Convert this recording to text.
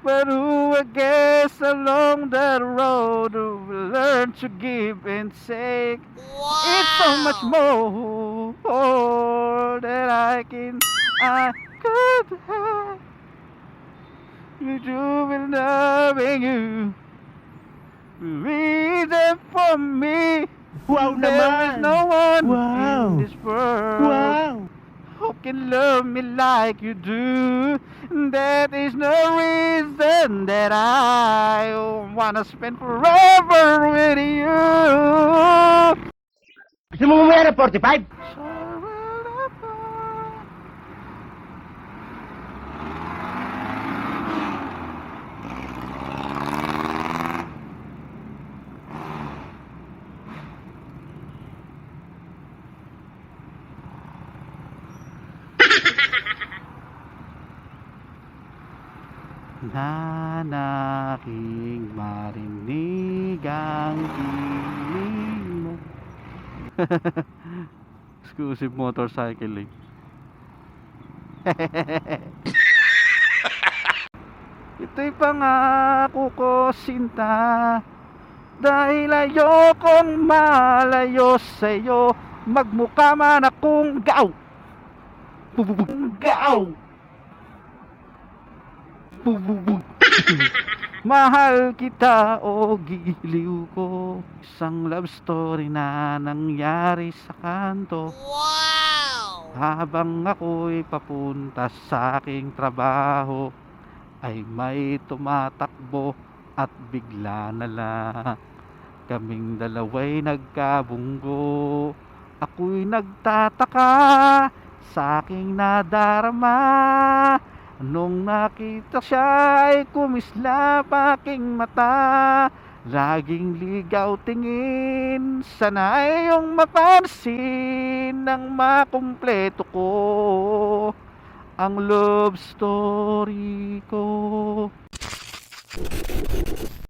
But who I guess along the road will learn to give and take. It's so much more that I could have. You do with loving you. Reason for me. Wow There is naman! no one Wow! in this world Wow! who can love me like you do. That is no reason that I wanna spend forever with you. Gusto mo mamaya ng 45? Nanaking marinig ang tinig mo. Exclusive motorcycling. Ito'y pangako ko, sinta, dahil ayokong malayo sa'yo. Magmukha man akong gaw, gaw, mahal kita o giliw ko. Isang love story na nangyari sa kanto. Habang ako'y papunta sa aking trabaho, ay may tumatakbo at bigla na lang kaming dalawa'y nagkabunggo. Ako'y nagtataka sa aking nadarama. Nung nakita siya ay kumislap aking mata. Laging ligaw tingin, sana ay iyong mapansin nang makumpleto ko ang love story ko.